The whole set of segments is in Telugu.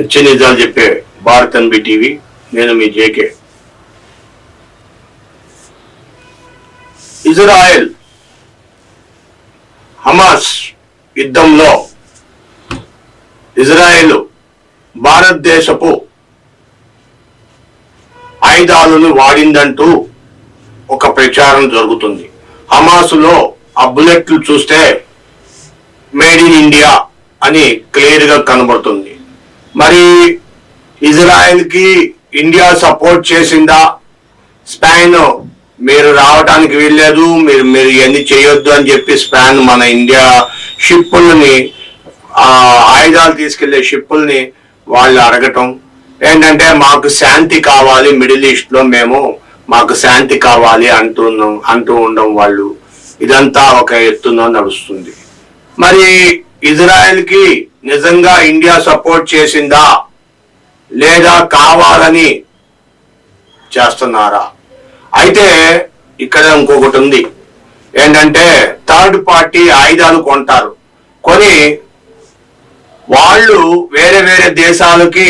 వచ్చే నిజాలు చెప్పే భారత్ ఎన్బి టీవీ. నేను మీ జేకే. ఇజ్రాయెల్ హమాస్ యుద్ధంలో ఇజ్రాయెల్ భారతదేశపు ఆయుధాలను వాడిందంటూ ఒక ప్రచారం జరుగుతుంది. హమాసులో ఆ బుల్లెట్లు చూస్తే మేడ్ ఇన్ ఇండియా అని క్లియర్ గా కనబడుతుంది. మరి ఇజ్రాయెల్ కి ఇండియా సపోర్ట్ చేసిందా? స్పాన్ మీరు రావటానికి వీల్లేదు, మీరు ఇవన్నీ చేయొద్దు అని చెప్పి స్పాన్ మన ఇండియా షిప్పుల్ని, ఆయుధాలు తీసుకెళ్లే షిప్పుల్ని వాళ్ళు అడగటం ఏంటంటే మాకు శాంతి కావాలి, మిడిల్ ఈస్ట్ లో మాకు శాంతి కావాలి అంటూ ఉండడం వాళ్ళు. ఇదంతా ఒక ఎత్తున నడుస్తుంది. మరి ఇజ్రాయెల్ కి నిజంగా ఇండియా సపోర్ట్ చేసిందా లేదా కావాలని చేస్తున్నారా? అయితే ఇక్కడ ఇంకొకటి ఉంది. ఏంటంటే థర్డ్ పార్టీ ఆయుధాలు కొంటారు, కొని వాళ్ళు వేరే వేరే దేశాలకి,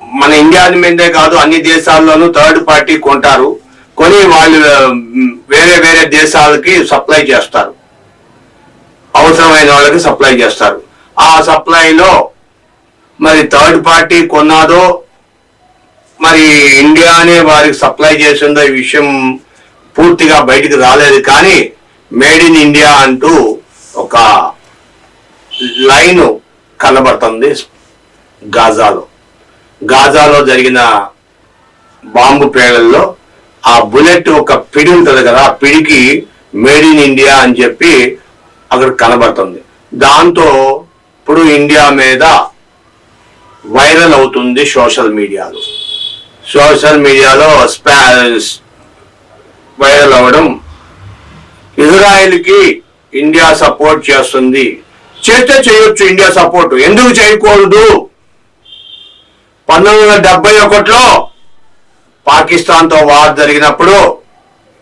మన ఇండియా మీదే కాదు అన్ని దేశాల్లోనూ థర్డ్ పార్టీ కొంటారు, కొని వాళ్ళు వేరే వేరే దేశాలకి సప్లై చేస్తారు, అవసరమైన వాళ్ళకి సప్లై చేస్తారు. ఆ సప్లైలో మరి థర్డ్ పార్టీ కొన్నాదో మరి ఇండియానే వారికి సప్లై చేసిందో ఈ విషయం పూర్తిగా బయటికి రాలేదు. కానీ మేడ్ ఇన్ ఇండియా అంటూ ఒక లైన్ కనబడుతుంది. గాజాలో జరిగిన బాంబు పేలల్లో ఆ బుల్లెట్ ఒక పిడి ఉంటుంది కదా, ఆ పిడికి మేడ్ ఇన్ ఇండియా అని చెప్పి అక్కడ కనబడుతుంది. దాంతో ఇప్పుడు ఇండియా మీద వైరల్ అవుతుంది సోషల్ మీడియాలో వైరల్ అవ్వడం. ఇజ్రాయెల్కి ఇండియా సపోర్ట్ చేస్తుంది, చేస్తే చేయొచ్చు. ఇండియా సపోర్ట్ ఎందుకు చేయకూడదు? 1971లో పాకిస్తాన్తో వార్ జరిగినప్పుడు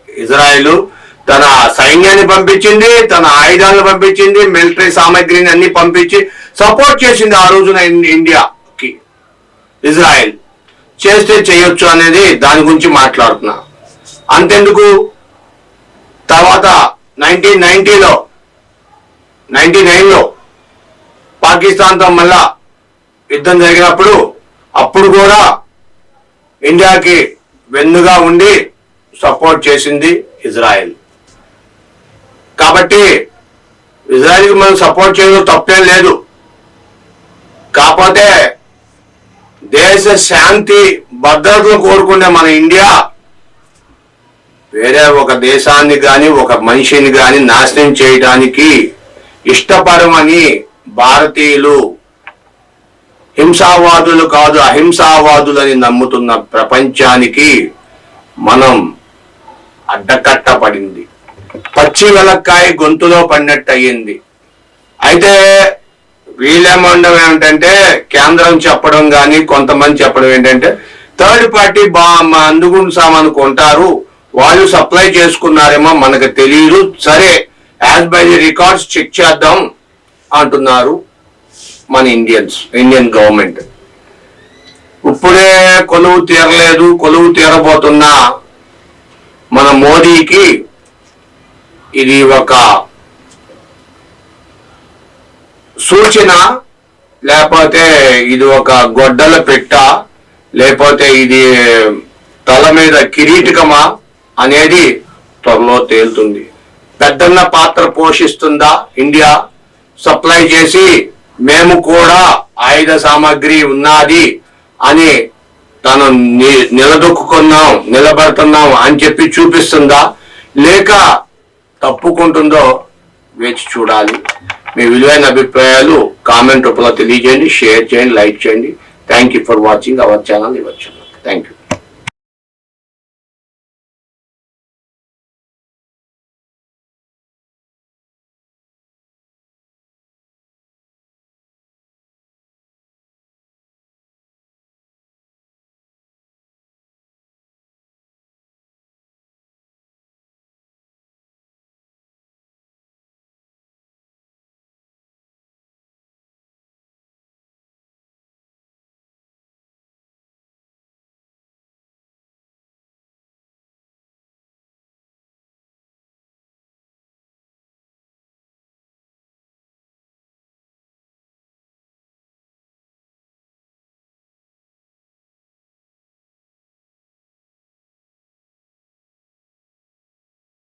ఇజ్రాయెల్ తన సైన్యాన్ని పంపించింది, తన ఆయుధాలను పంపించింది, మిలిటరీ సామాగ్రిని అన్ని పంపించి సపోర్ట్ చేసింది ఆ రోజున ఇండియాకి. ఇజ్రాయెల్ చేస్తే చేయొచ్చు అనేది దాని గురించి మాట్లాడుతున్నా. అంతెందుకు, తర్వాత 1999లో పాకిస్తాన్తో మళ్ళా యుద్ధం జరిగినప్పుడు అప్పుడు కూడా ఇండియాకి వెన్నుగా ఉండి సపోర్ట్ చేసింది ఇజ్రాయెల్. కాబట్టి ఇజ్రాయెల్కి మనం సపోర్ట్ చేయడం తప్పేం లేదు. కాకపోతే దేశ శాంతి భద్రతను కోరుకునే మన ఇండియా వేరే ఒక దేశాన్ని కానీ ఒక మనిషిని కానీ నాశనం చేయడానికి ఇష్టపడమని భారతీయులు హింసావాదులు కాదు అహింసావాదులని నమ్ముతున్న ప్రపంచానికి మనం అడ్డకట్టపడింది. పచ్చి వెలక్కాయ గొంతులో పడినట్టు అయ్యింది. అయితే వీళ్ళేమండం ఏమిటంటే, కేంద్రం చెప్పడం కానీ కొంతమంది చెప్పడం ఏంటంటే థర్డ్ పార్టీ అందుగుండు సామాను కొంటారు, వాళ్ళు సప్లై చేసుకున్నారేమో మనకు తెలియదు, సరే as by the records check చేద్దాం అంటున్నారు మన ఇండియన్ గవర్నమెంట్. ఇప్పుడే కొలువు తీరలేదు, కొలువు తీరబోతున్న మన మోడీకి ఇది ఒక సూచన, లేకపోతే ఇది ఒక గొడ్డల పెట్ట, లేకపోతే ఇది తల మీద కిరీటకమా అనేది త్వరలో తేలుతుంది. పెద్దన్న పాత్ర పోషిస్తుందా ఇండియా? సప్లై చేసి మేము కూడా ఆయుధ సామాగ్రి ఉన్నది అని తను నిలబడుతున్నాం అని చెప్పి చూపిస్తుందా, లేక తప్పుకుంటుందో వేచి చూడాలి. మీ విలువైన అభిప్రాయాలు కామెంట్ రూపంలో తెలియజేయండి, షేర్ చేయండి, లైక్ చేయండి. Thank you for watching our channel. Thank you.